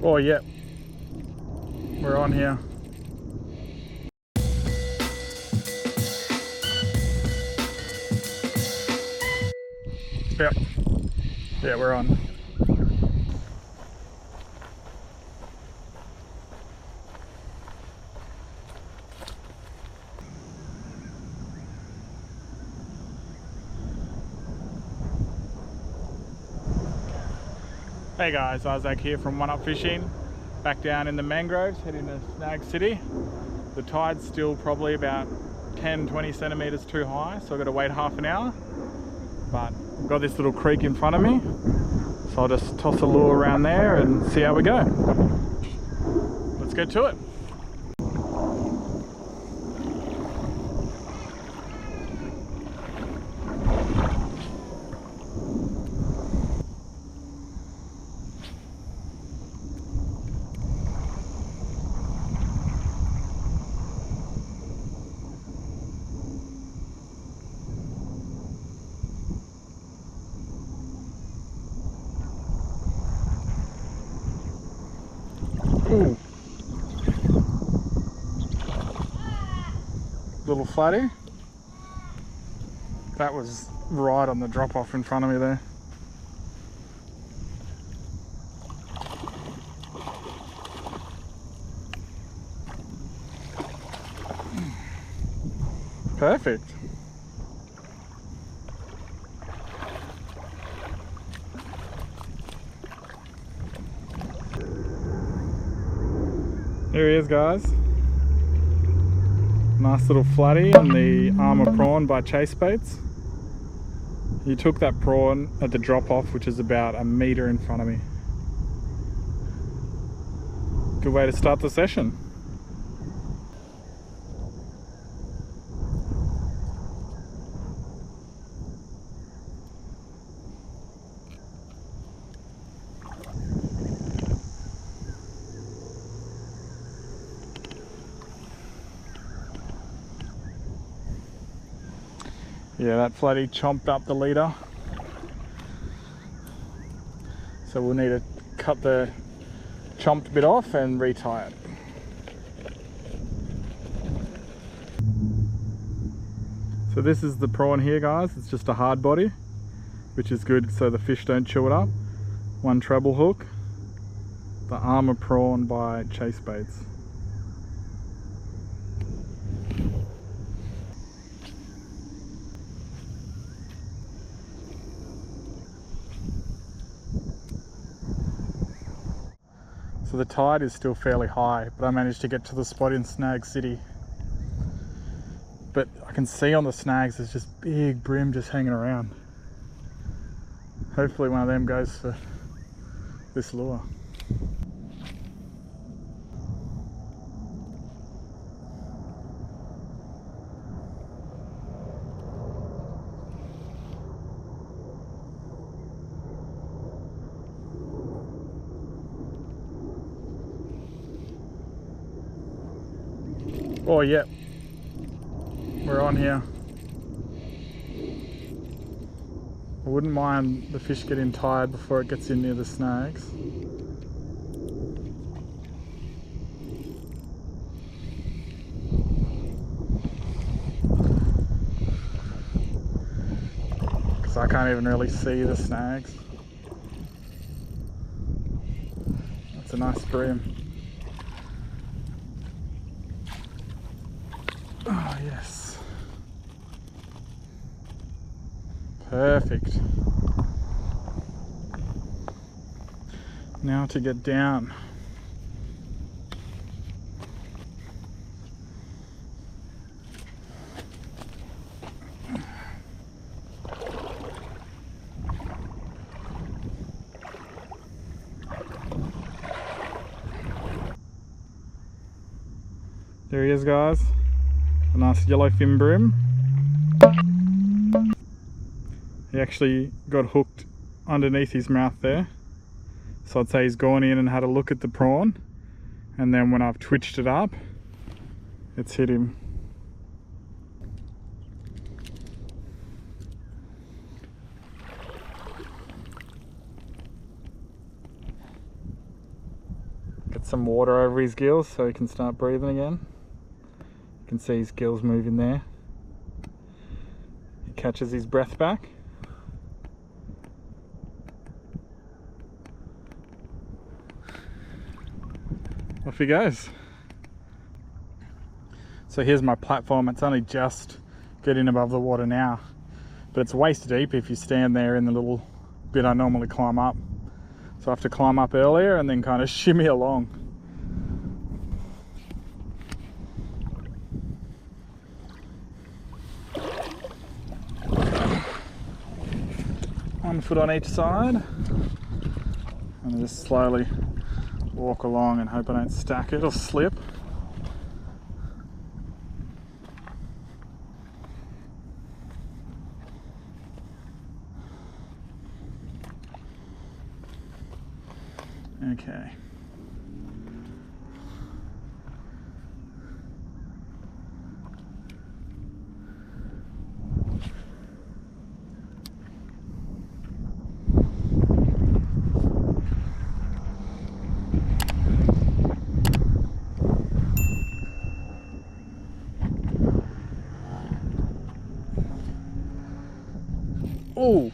Oh yeah, we're on here. Yep. Yeah, we're on. Hey guys, Isaac here from One Up Fishing. Back down in the mangroves, heading to Snag City. The tide's still probably about 10-20 centimeters too high, so I've got to wait half an hour. But I've got this little creek in front of me, so I'll just toss a lure around there and see how we go. Let's get to it. Ooh. Little flatty. That was right on the drop off in front of me there. Perfect. Here he is, guys. Nice little flatty on the Armour Prawn by Chase Baits. He took that prawn at the drop off, which is about a metre in front of me. Good way to start the session. Yeah, that flatty chomped up the leader. So we'll need to cut the chomped bit off and retie it. So this is the prawn here, guys. It's just a hard body, which is good so the fish don't chew it up. One treble hook, the Armour Prawn by Chase Baits. So the tide is still fairly high, but I managed to get to the spot in Snag City. But I can see on the snags there's just big bream just hanging around. Hopefully one of them goes for this lure. Oh yeah, we're on here. I wouldn't mind the fish getting tired before it gets in near the snags. Because I can't even really see the snags. That's a nice bream. Oh yes, perfect. Now to get down. There he is, guys. A nice yellowfin bream. He actually got hooked underneath his mouth there, so I'd say he's gone in and had a look at the prawn, and then when I've twitched it up, it's hit him. some water over his gills so he can start breathing again. You can see his gills moving there. He catches his breath back. Off he goes. So here's my platform. It's only just getting above the water now, but it's waist deep if you stand there in the little bit I normally climb up. So I have to climb up earlier and then kind of shimmy along. One foot on each side, and I just slowly walk along and hope I don't stack it or slip. Okay. Oh,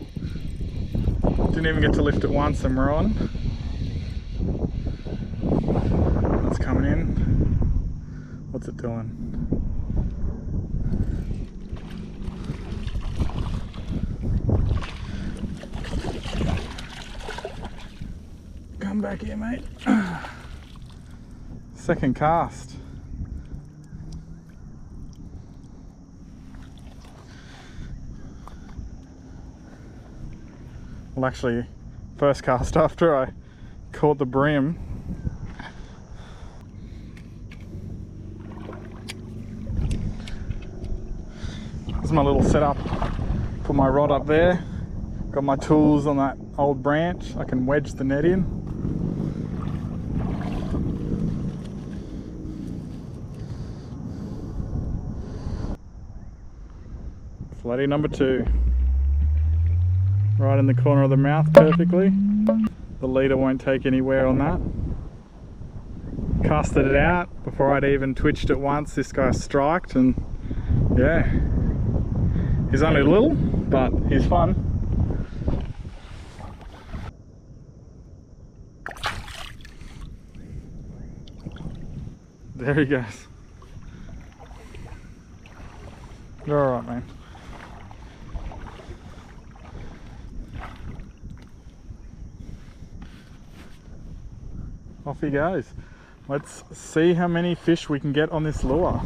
didn't even get to lift it once and we're on. It's coming in. What's it doing? Come back here, mate. Second cast. Well, actually, first cast after I caught the bream. This is my little setup. Put my rod up there. Got my tools on that old branch. I can wedge the net in. Flatty number 2. Right in the corner of the mouth perfectly. The leader won't take any wear on that. Casted it out before I'd even twitched it once. This guy striked, and yeah, he's only little, but he's fun. There he goes. You're alright, man. Off he goes. Let's see how many fish we can get on this lure.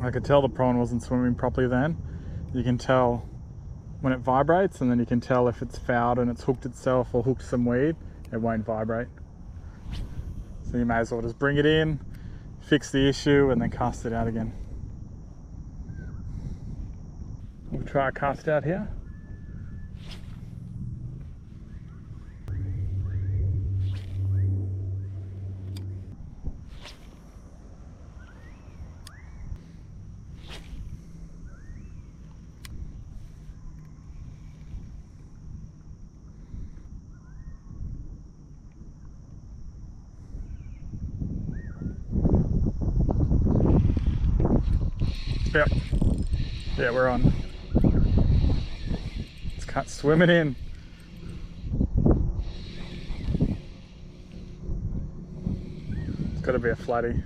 I could tell the prawn wasn't swimming properly then. You can tell when it vibrates, and then you can tell if it's fouled and it's hooked itself or hooked some weed. It won't vibrate. So you may as well just bring it in, fix the issue, and then cast it out again. We'll try a cast out here. Yep. Yeah, we're on. It's swimming in. It's got to be a flatty.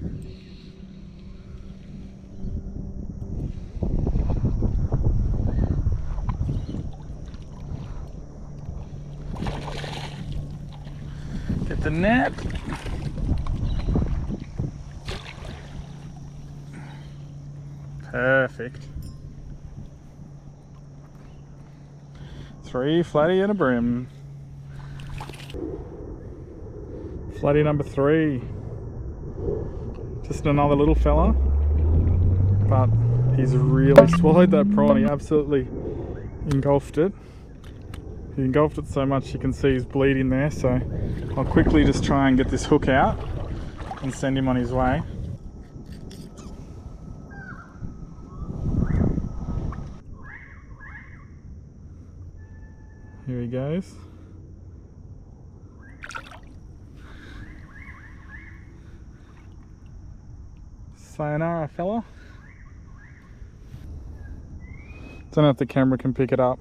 Get the net. Perfect. 3 flatty and a bream. Flatty number 3. Just another little fella, but he's really swallowed that prawn. He absolutely engulfed it. He engulfed it so much you can see he's bleeding there, so I'll quickly just try and get this hook out and send him on his way. Here he goes. Sayonara, fella. Don't know if the camera can pick it up.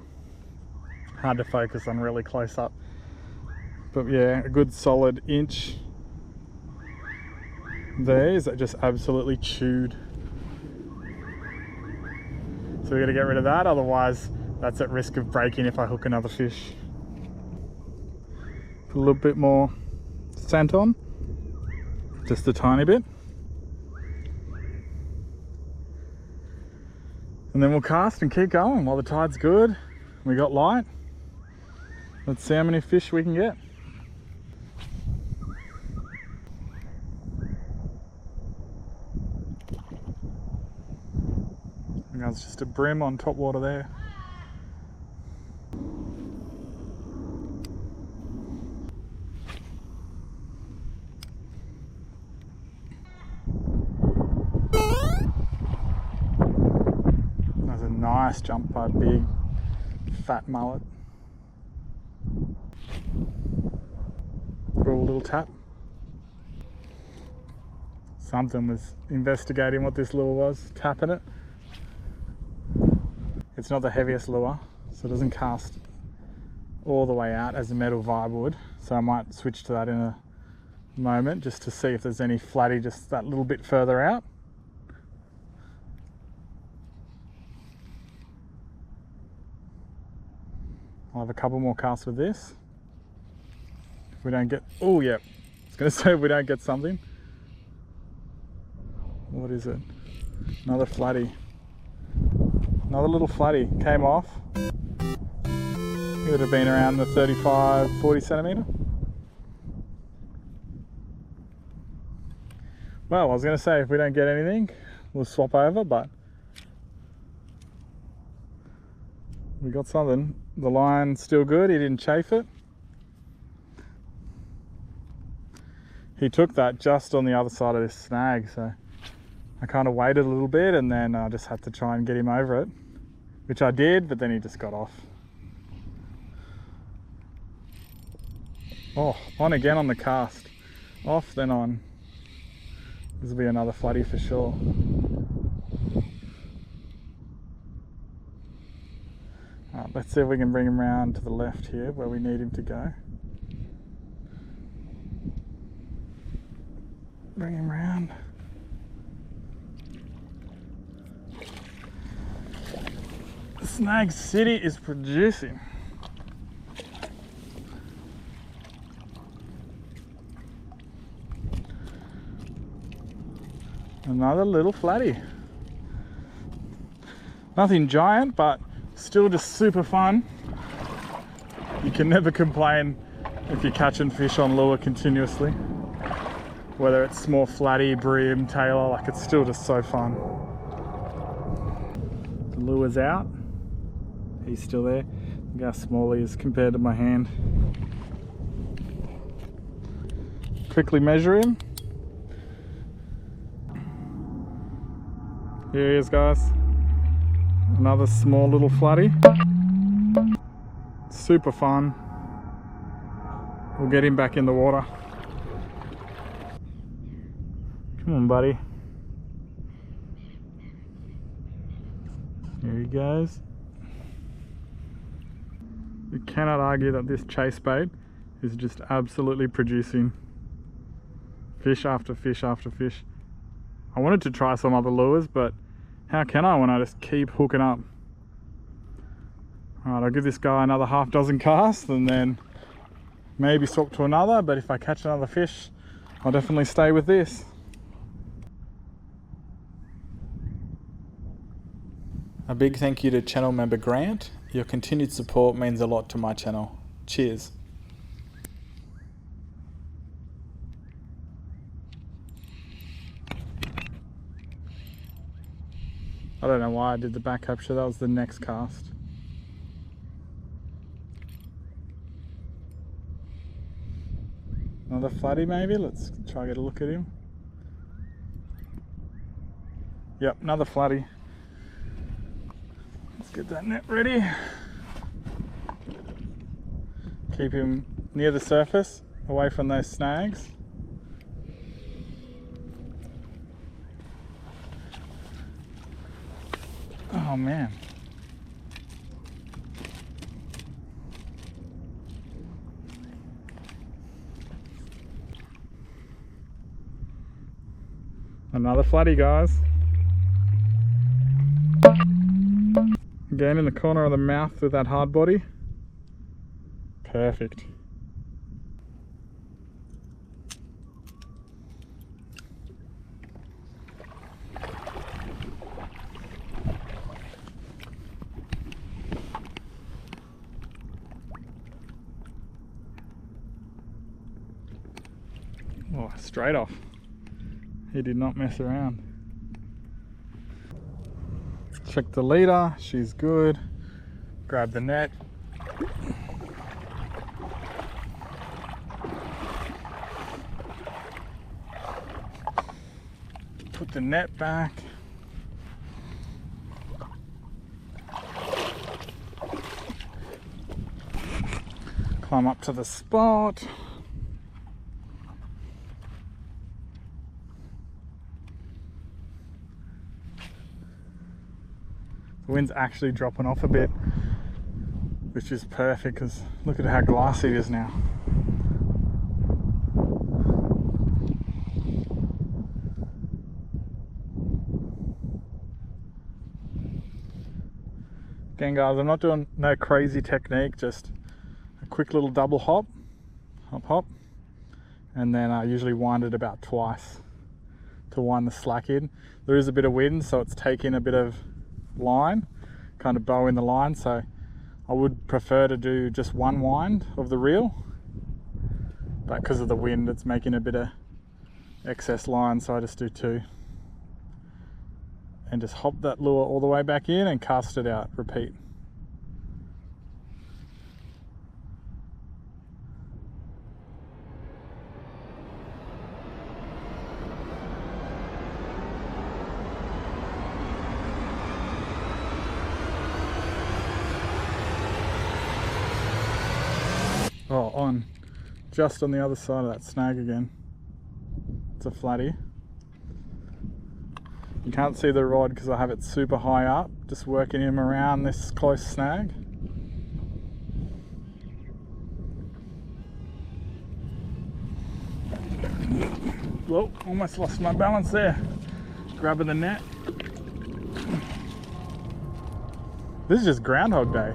Hard to focus on really close up. But yeah, a good solid inch there. Is that just absolutely chewed? So we got to get rid of that, otherwise that's at risk of breaking if I hook another fish. Put a little bit more scent on, just a tiny bit. And then we'll cast and keep going while the tide's good. We got light. Let's see how many fish we can get. I think that's just a bream on top water there. That's a nice jump by a big fat mullet. For a little tap. Something was investigating what this lure was, tapping it. It's not the heaviest lure, so it doesn't cast all the way out as a metal vibe would. So I might switch to that in a moment just to see if there's any flatty just that little bit further out. I'll have a couple more casts with this. If we don't get, oh yeah, I was gonna say if we don't get something. What is it? Another flatty. Another little flatty came off. It would have been around the 35, 40 centimetre. Well, I was going to say if we don't get anything, we'll swap over, but we got something. The line's still good, he didn't chafe it. He took that just on the other side of this snag, so I kind of waited a little bit and then I just had to try and get him over it, which I did, but then he just got off. Oh, on again on the cast. Off, then on. This will be another flatty for sure. Alright, let's see if we can bring him round to the left here where we need him to go. Bring him round. Snag City is producing. Another little flatty. Nothing giant, but still just super fun. You can never complain if you're catching fish on lure continuously. Whether it's small flatty, bream, tailor, like it's still just so fun. The lure's out. He's still there. Look how small he is compared to my hand. Quickly measure him. Here he is, guys. Another small little flatty. Super fun. We'll get him back in the water. Come on, buddy. Here he goes. You cannot argue that this chase bait is just absolutely producing fish after fish after fish. I wanted to try some other lures, but how can I when I just keep hooking up? Alright, I'll give this guy another half dozen casts and then maybe swap to another, but if I catch another fish, I'll definitely stay with this. A big thank you to channel member Grant. Your continued support means a lot to my channel. Cheers. I don't know why I did the back capture, that was the next cast. Another flatty maybe. Let's try to get a look at him. Yep, another flatty. Let's get that net ready. Keep him near the surface, away from those snags. Oh man. Another flatty, guys. Again in the corner of the mouth with that hard body. Perfect. Oh, straight off. He did not mess around. Check the leader, she's good. Grab the net. Put the net back. Climb up to the spot. The wind's actually dropping off a bit, which is perfect because look at how glassy it is now. Again guys, I'm not doing no crazy technique, just a quick little double hop, hop hop, and then I usually wind it about twice to wind the slack in. There is a bit of wind, so it's taking a bit of line, kind of bow in the line, so I would prefer to do just one wind of the reel, but because of the wind it's making a bit of excess line, so I just do two and just hop that lure all the way back in and cast it out. Repeat. Oh, on. Just on the other side of that snag again. It's a flatty. You can't see the rod because I have it super high up, just working him around this close snag. Whoa, almost lost my balance there. Grabbing the net. This is just Groundhog Day.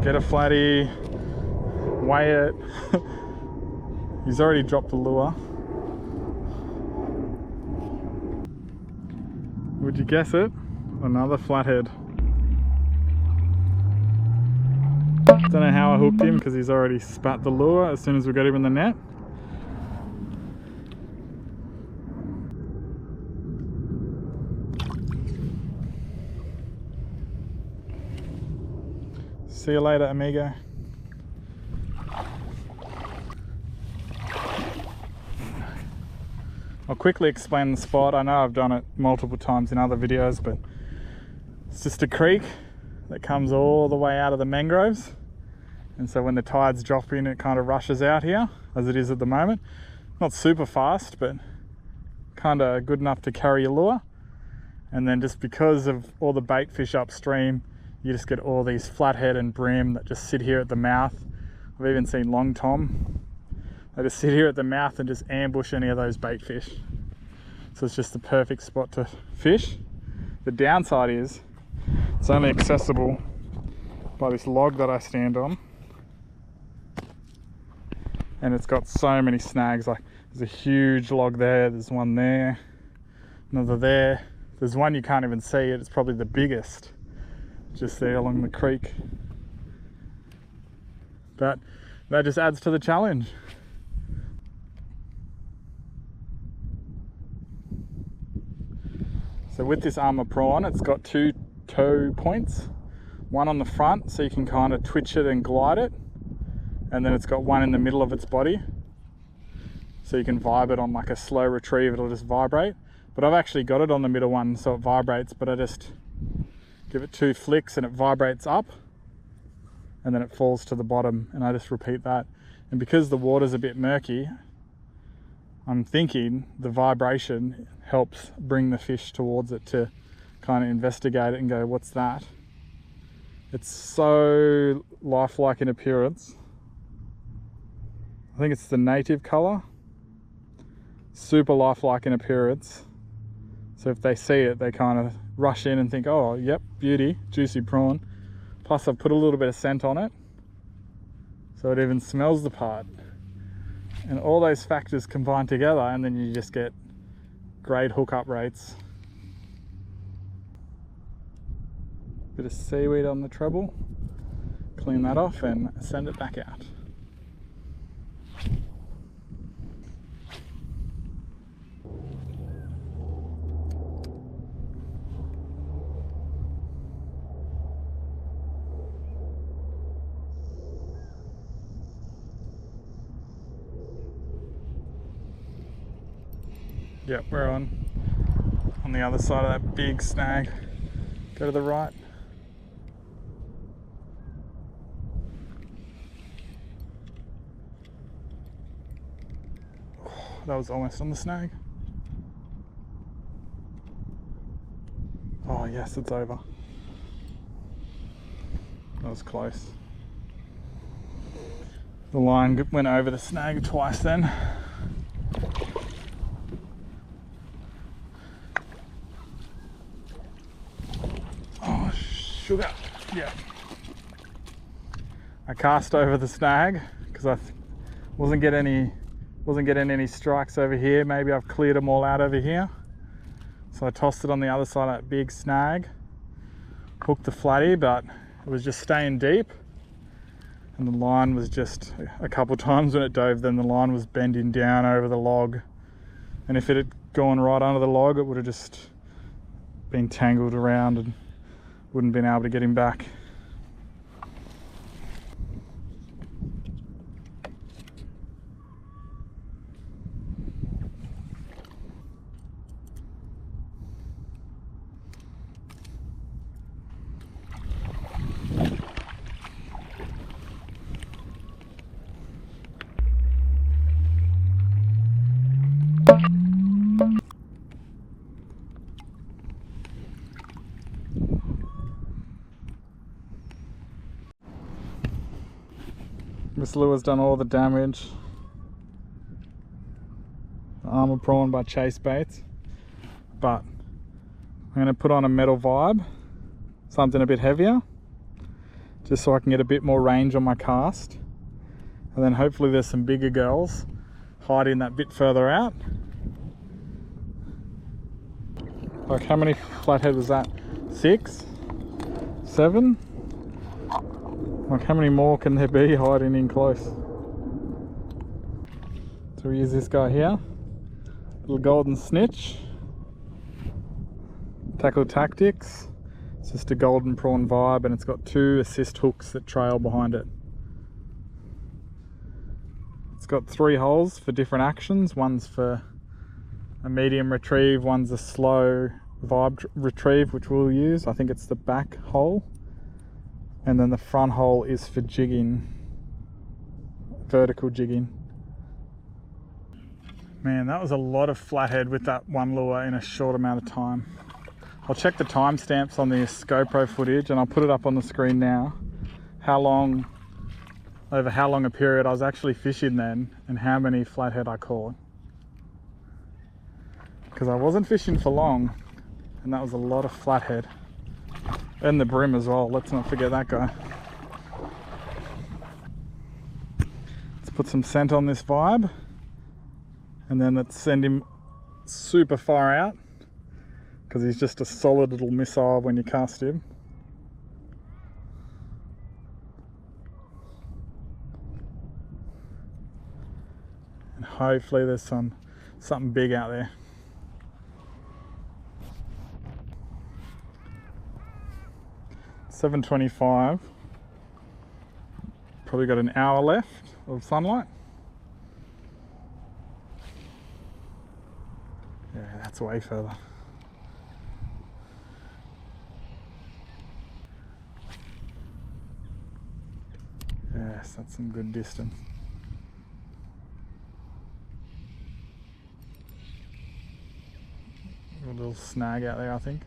Get a flatty, weigh it. He's already dropped the lure. Would you guess it? Another flathead. Don't know how I hooked him because he's already spat the lure as soon as we got him in the net. See you later, amigo. I'll quickly explain the spot. I know I've done it multiple times in other videos, but it's just a creek that comes all the way out of the mangroves. And so when the tides drop in, it kind of rushes out here, as it is at the moment. Not super fast, but kind of good enough to carry your lure. And then just because of all the bait fish upstream, you just get all these flathead and bream that just sit here at the mouth. I've even seen long tom. They just sit here at the mouth and just ambush any of those bait fish. So it's just the perfect spot to fish. The downside is it's only accessible by this log that I stand on. And it's got so many snags. Like there's a huge log there, there's one there, another there. There's one you can't even see it, it's probably the biggest, just there along the creek. But that just adds to the challenge. So with this Armour Prawn, it's got two toe points, one on the front so you can kind of twitch it and glide it, and then it's got one in the middle of its body so you can vibe it on like a slow retrieve, it'll just vibrate. But I've actually got it on the middle one so it vibrates, but I just give it 2 flicks and it vibrates up and then it falls to the bottom, and I just repeat that. And because the water's a bit murky, I'm thinking the vibration helps bring the fish towards it to kind of investigate it and go, what's that? It's so lifelike in appearance. I think it's the native color. Super lifelike in appearance. So if they see it, they kind of rush in and think, oh, yep, beauty, juicy prawn. Plus I've put a little bit of scent on it, so it even smells the part. And all those factors combine together, and then you just get great hookup rates. Bit of seaweed on the treble, clean that off and send it back out. Yep, we're on the other side of that big snag. Go to the right. Oh, that was almost on the snag. Oh yes, it's over. That was close. The line went over the snag twice then. Sugar, yeah. I cast over the snag because I wasn't getting any strikes over here. Maybe I've cleared them all out over here. So I tossed it on the other side of that big snag, hooked the flatty, but it was just staying deep. And the line was just, a couple times when it dove, then the line was bending down over the log. And if it had gone right under the log, it would have just been tangled around and wouldn't have been able to get him back. This lure's done all the damage. The Armour Prawn by Chase Baits, but I'm going to put on a metal vibe, something a bit heavier, just so I can get a bit more range on my cast. And then hopefully there's some bigger girls hiding that bit further out. Like, how many flathead was that? 6? 7? Like, how many more can there be hiding in close? So we use this guy here, little golden snitch, Tackle Tactics. It's just a golden prawn vibe, and it's got 2 assist hooks that trail behind it. It's got 3 holes for different actions. One's for a medium retrieve, one's a slow vibe retrieve, which we'll use. I think it's the back hole. And then the front hole is for jigging, vertical jigging. Man, that was a lot of flathead with that one lure in a short amount of time. I'll check the timestamps on this GoPro footage and I'll put it up on the screen now. Over how long a period I was actually fishing then, and how many flathead I caught. Because I wasn't fishing for long, and that was a lot of flathead. And the bream as well, let's not forget that guy. Let's put some scent on this vibe, and then let's send him super far out, because he's just a solid little missile when you cast him. And hopefully there's something big out there. $7:25. Probably got an hour left of sunlight. it's way further. Yes, that's some good distance. A little snag out there, I think.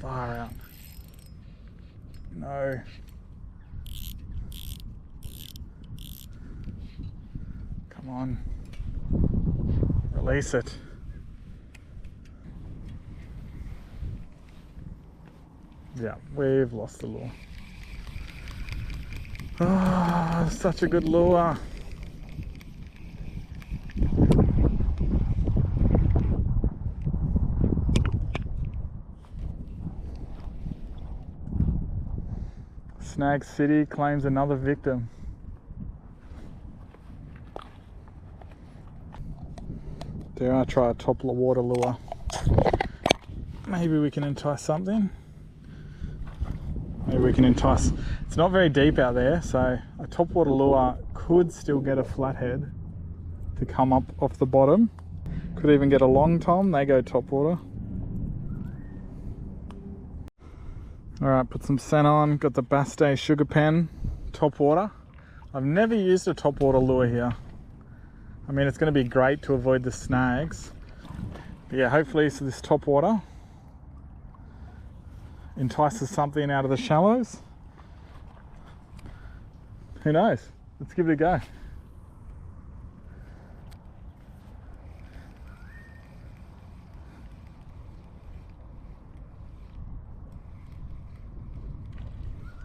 Far out. No. Come on. Release it. Yeah, we've lost the lure. Ah, such a good lure. Snag City claims another victim. Dare I try a top water lure? Maybe we can entice something. Maybe we can entice. It's not very deep out there, so a top water lure could still get a flathead to come up off the bottom. Could even get a long tom, they go top water. Alright, put some scent on, got the Bass Day sugar pen, top water. I've never used a top water lure here. I mean, it's going to be great to avoid the snags. But yeah, hopefully so this top water entices something out of the shallows. Who knows? Let's give it a go.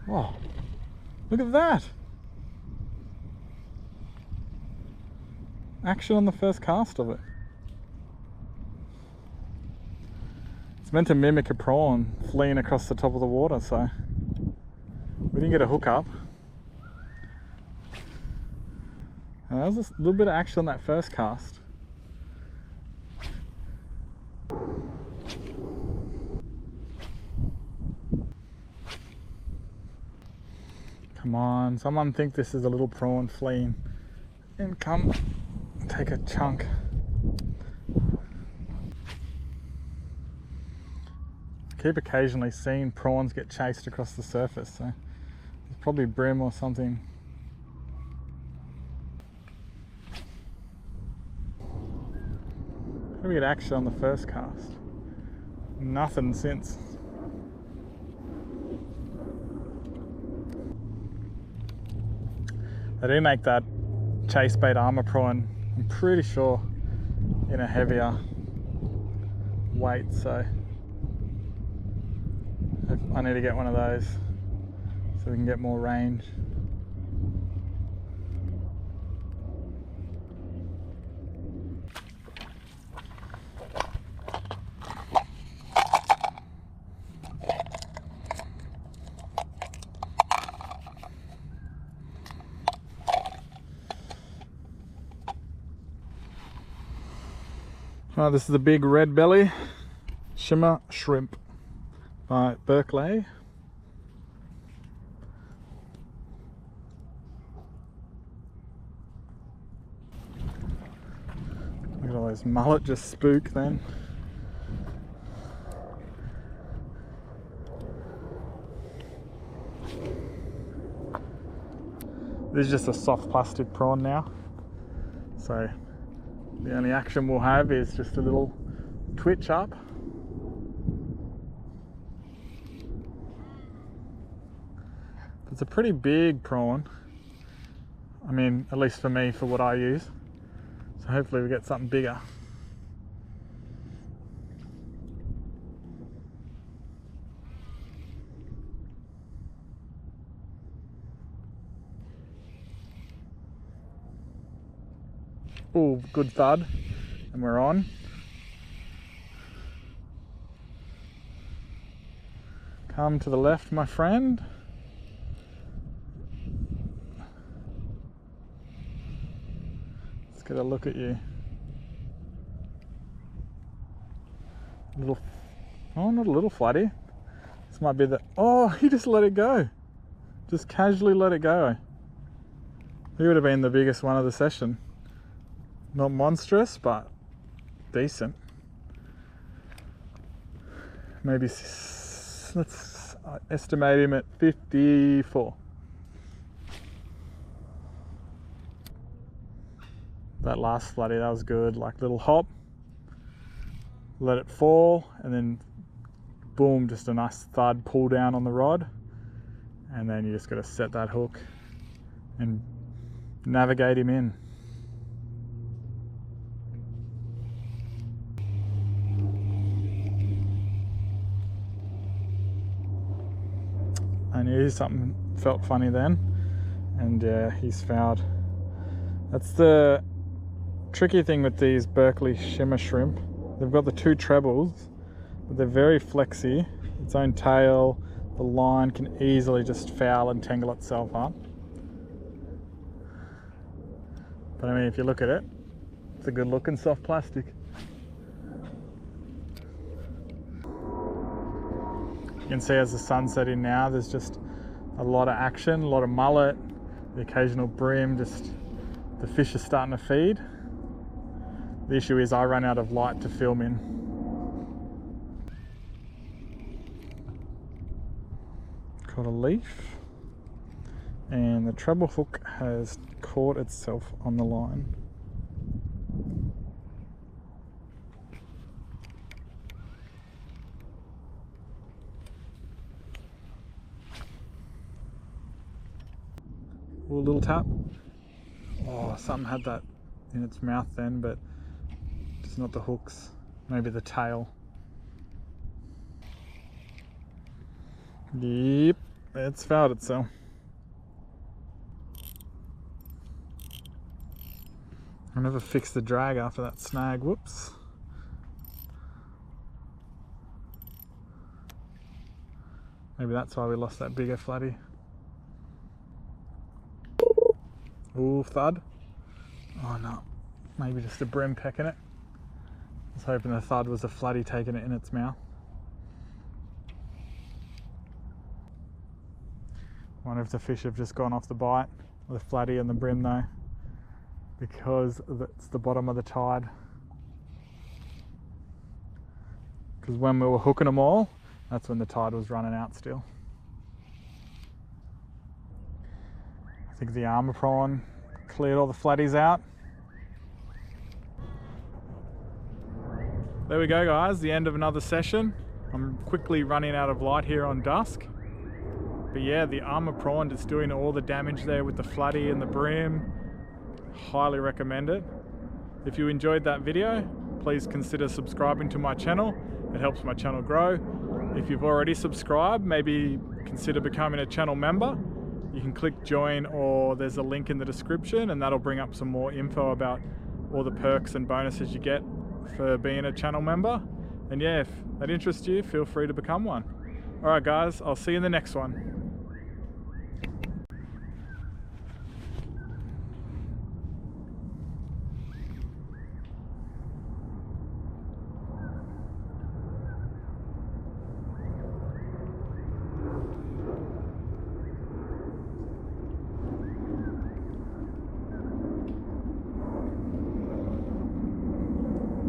Wow, look at that! Action on the first cast of it. It's meant to mimic a prawn fleeing across the top of the water, so we didn't get a hookup. And there was a little bit of action on that first cast. Come on, someone think this is a little prawn fleeing and come take a chunk. I keep occasionally seeing prawns get chased across the surface, so it's probably bream or something. How do we get action on the first cast? Nothing since. They do make that chase bait Armour Prawn, I'm pretty sure, in a heavier weight, so I need to get one of those so we can get more range. This is the big red belly shimmer shrimp by Berkley. Look at all those mullet just spook then. This is just a soft plastic prawn now, so the only action we'll have is just a little twitch up. It's a pretty big prawn. I mean, at least for me, for what I use. So hopefully we get something bigger. Oh, good thud, and we're on. Come to the left, my friend. Let's get a look at you. Little, oh, not a little flatty. This might be the, oh, he just let it go. Just casually let it go. He would have been the biggest one of the session. Not monstrous, but decent. maybe, let's estimate him at 54. That last floodie, that was good. Like little hop, let it fall, and then boom, just a nice thud, pull down on the rod, and then you just got to set that hook and navigate him in. I knew something felt funny then, and yeah, he's fouled. That's the tricky thing with these Berkley shimmer shrimp. They've got the two trebles, but they're very flexy. Its own tail, the line can easily just foul and tangle itself up. But I mean, if you look at it, it's a good looking soft plastic. You can see as the sun's setting now, there's just a lot of action, a lot of mullet, the occasional bream, just the fish are starting to feed. The issue is I run out of light to film in. Caught a leaf, and the treble hook has caught itself on the line. Ooh, a little tap. Oh, something had that in its mouth then, but it's not the hooks, maybe the tail. Yep, it's fouled itself. I never fixed the drag after that snag, whoops. Maybe that's why we lost that bigger flatty. Ooh, thud. Oh no, maybe just a bream pecking it. I was hoping the thud was a flatty taking it in its mouth. Wonder if the fish have just gone off the bite, the flatty and the bream though, because it's the bottom of the tide. Because when we were hooking them all, that's when the tide was running out still. I think the Armour Prawn cleared all the flatties out. There we go guys, the end of another session. I'm quickly running out of light here on dusk. But yeah, the Armour Prawn just doing all the damage there with the flatty and the bream. Highly recommend it. If you enjoyed that video, please consider subscribing to my channel. It helps my channel grow. If you've already subscribed, maybe consider becoming a channel member. You can click join, or there's a link in the description, and that'll bring up some more info about all the perks and bonuses you get for being a channel member. And yeah, if that interests you, feel free to become one. Alright guys, I'll see you in the next one.